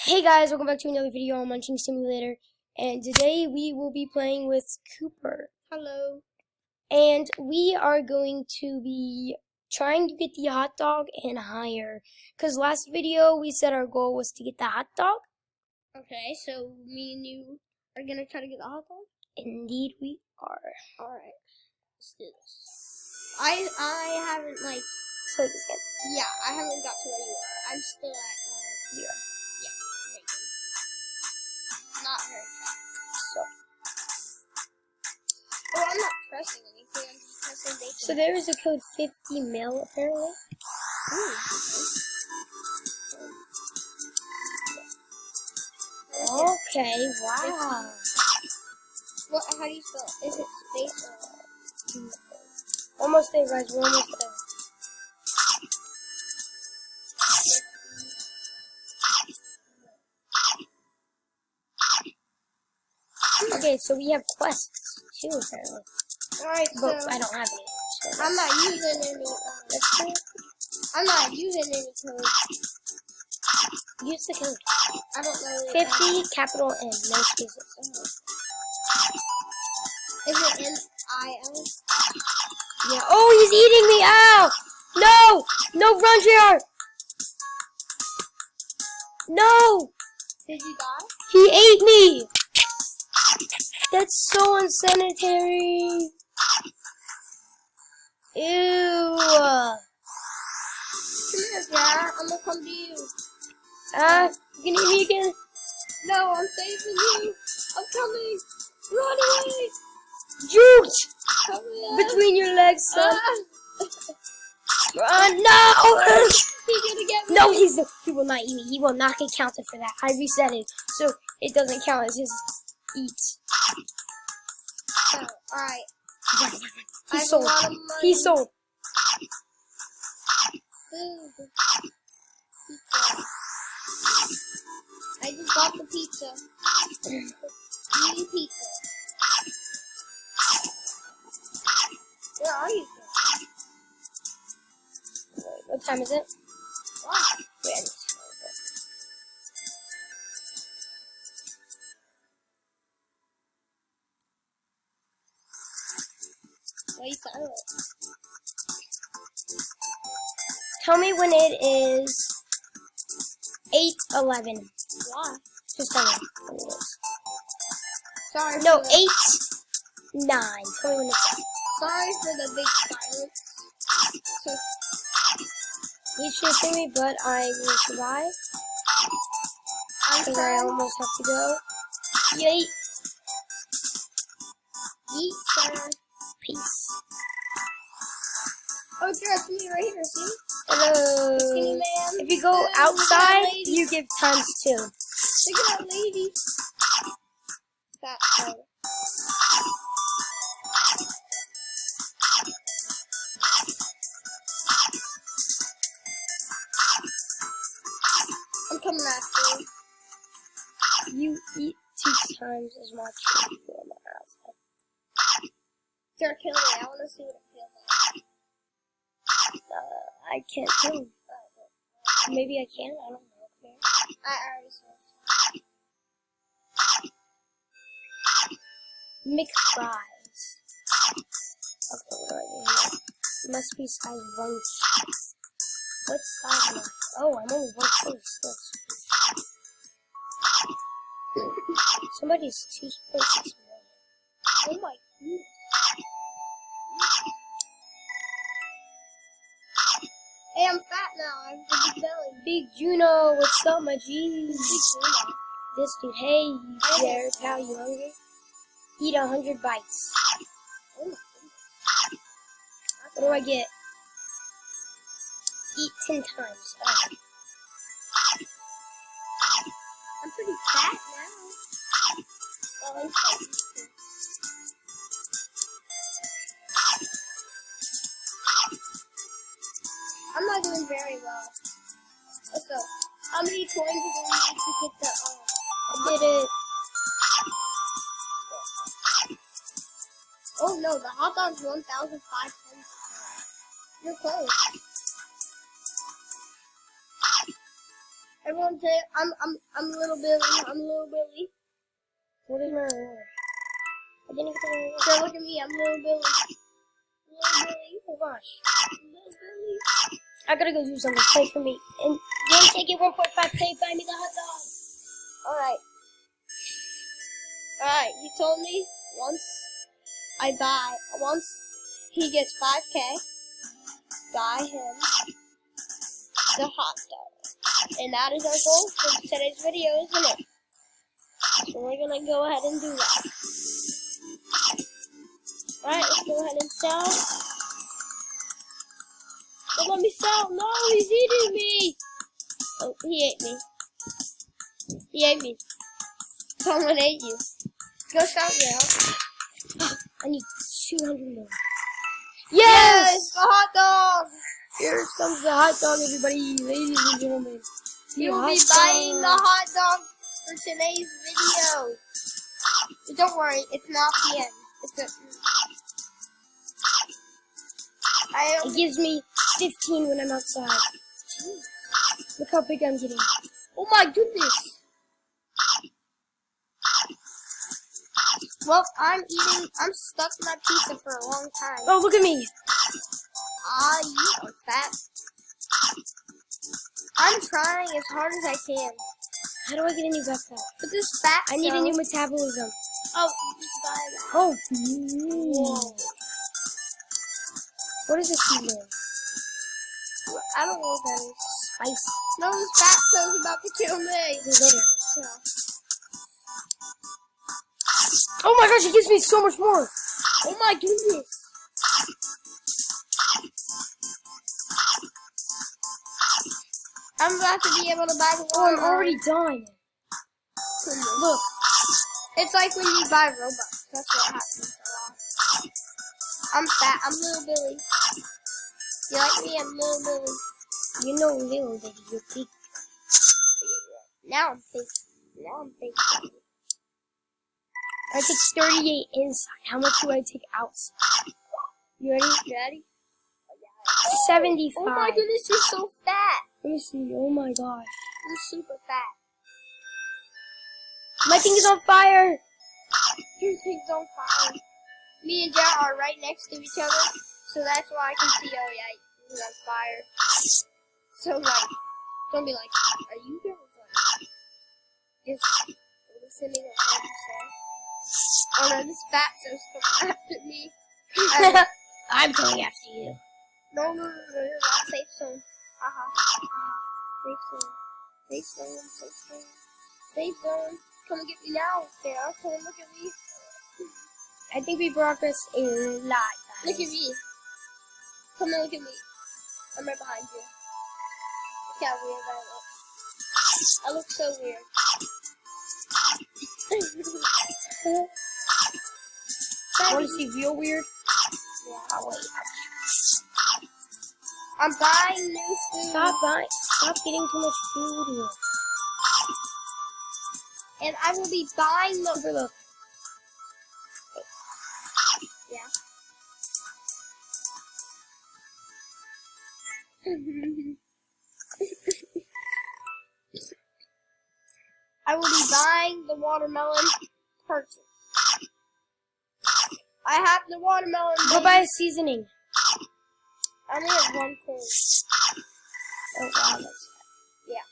Hey guys, welcome back to another video on Munching Simulator, and today we will be playing with Cooper. Hello. And we are going to be trying to get the hot dog and higher, because last video we said our goal was to get the hot dog. Okay, so me and you are gonna try to get the hot dog? Indeed we are. Alright, let's do this. I haven't Play this game. yeah, I haven't got to where you are. I'm still at 0. yeah, bacon. Not very fast. So Oh, I'm not pressing anything, I'm just pressing bacon. So there is a code 50 mil apparently. Ooh, Okay, wow. what, how do you spell it? Is it space or Almost there guys, we're almost there. Okay, so we have quests too apparently. Alright, But so I don't have any. So I'm not using any I'm not using any code. use the code. I don't know 50 capital N, no spaces. Is it N-I-L? Yeah. Oh, he's eating me! Ow! No! No, run, JR! No! Did you die? He ate me! That's so unsanitary. Ew. Come here, Jared. I'm gonna come to you. You can eat me again? No, I'm saving you. I'm coming. Run away. Juked! Come here. Between your legs, son. Ah. Run! No! He's gonna get me. No, he will not eat me. He will not get counted for that. I reset it, so it doesn't count as his eat. So, alright. He sold. He sold. Food. Pizza. I just bought the pizza. Eating pizza. Where are you? What time is it? Wow. Wait, I need to go. Why are you silent? Tell me when it is 8:11. Why? Just tell me when it is. Sorry. No, for the, 8:09. Tell me when it's. Sorry for the big silence. So, He's chasing me, but I will survive. I'm Because I trying. almost have to go. Yay! Eat, sir. Peace. Oh, Jared, me right here, see? Hello. Skinny man. If you go Look at outside, that lady. you give times 2. Look at that lady. Fat soda. I'm coming after you. You eat 2 times as much as you do on the outside. Jared, kill me. I want to see what it feels like. I can't tell. Maybe I can. I don't know. Okay. I already saw McFries. Okay, what do I do here? Must be size 1. What size am I? Oh, I'm only 1.6. Somebody's 2.6 million. Oh my goodness. Hey, I'm fat now. I have a big belly. Big Juno, what's up, my G's? Big Juno. This dude, hey, you there, pal, you hungry? Eat 100 bites. Oh my What do I get? Eat 10 times. Oh. I'm pretty fat now. Oh, I'm fat. I'm not doing very well. Let's go. How many coins do we need to get the, I did it. Oh no, the hot dog's 1,500. You're close. Everyone say I'm little Billy. I'm little Billy. What is my reward? I didn't get the reward. So look at me. I'm little Billy. Little Billy. Oh gosh. Little Billy. I gotta go do something. Play for me. And don't take it 1.5K. Buy me the hot dog. All right. All right. He told me once he gets 5K, buy him the hot dog. And that is our goal for today's video, isn't it? So we're gonna go ahead and do that. Alright, let's go ahead and sell. Don't let me sell. No, he's eating me. Oh, he ate me. He ate me. Someone ate you. Go sell now. I need 200 more. Yes! The hot dog! Here comes the hot dog, everybody. Ladies and gentlemen. You will be buying the hot dog for today's video. But don't worry, it's not the end. It gives me 15 when I'm outside. Jeez. Look how big I'm getting. Oh my goodness. Well, I'm stuck in my pizza for a long time. Oh, look at me. Ah, you are fat. I'm trying as hard as I can. How do I get a new backpack? But this fat I need a new metabolism. Oh, just buy that. Oh. Whoa. What is this seasoning? I don't know what that is. Spice. No, this fat cell's about to kill me. Literally. Yeah. Oh my gosh, it gives me so much more. Oh my goodness. I'm about to be able to buy the Oh, I'm already done. Look. It's like when you buy Robux. That's what happens a lot. I'm fat. I'm little Billy. You like me? I'm little Billy. You know little baby, you're big. Now I'm big. Now I'm big. I take 38 inside. How much do I take outside? You ready? You ready? 75. Oh my goodness, you're so fat. Let me see. Oh my gosh. You're super fat. My thing is on fire. Your thing's on fire. Me and Dad are right next to each other, so that's why I can see. Oh yeah, he's on fire. So like, don't be like, are you guys like just listening to what you say? Oh no, this fatso's coming after me. I'm coming after you. No, not safe zone. Safe zone. Safe zone. Safe zone. Safe zone. Come and get me now, Sarah. Come and look at me. I think we progressed a lot, guys. Look at me. Come and look at me. I'm right behind you. Look how weird I look. I look so weird. Want to see real weird? Yeah. Oh, wait. I'm buying new food. Stop getting too much food. And I will be buying the... Look. Yeah. I will be buying the watermelon purchase. I have the watermelon. Go buy a seasoning. I only have one thing. Oh, wow. Yeah.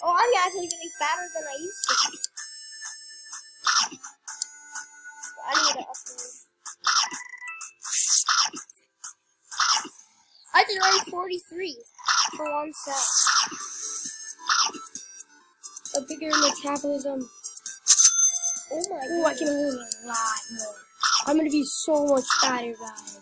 Oh, I'm actually getting fatter than I used to be. I need to upgrade. I can run 43 for one cell. A bigger metabolism. Oh my Ooh, I can hold a lot more. I'm gonna be so much fatter, guys.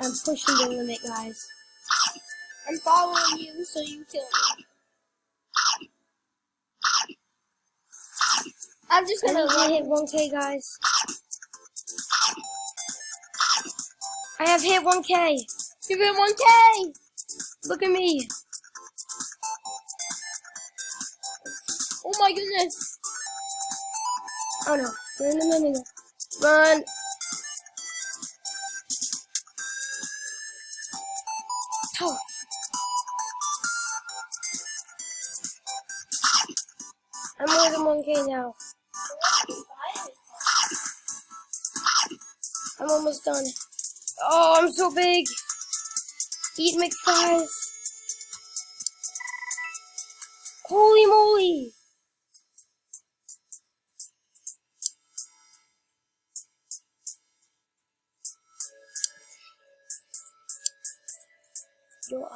I'm pushing the limit, guys. I'm following you so you kill me. I'm just I gonna need to run. hit 1K, guys. I have hit 1K. Give it 1K! Look at me. Oh my goodness. Oh no. No. Run. Oh. I'm more than 1K now. I'm almost done. Oh, I'm so big. Eat McFries. Holy moly. Go up.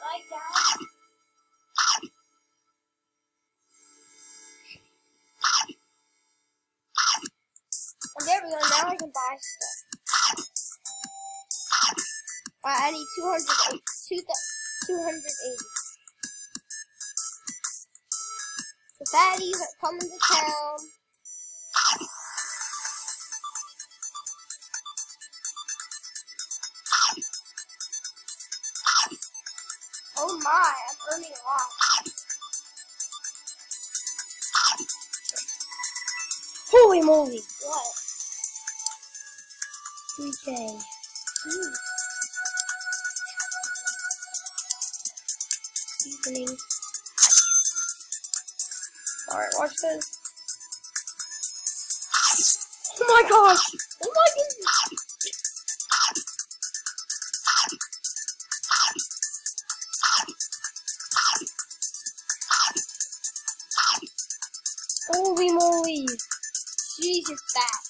Like that. And there we go. Now I can buy stuff. I need 280. The fatties are coming to town. Oh my, I'm earning a lot. Holy moly. What? 3K. Seasoning. Alright, watch this. Oh my gosh! Oh my goodness! Holy moly! Jeez, you're fat.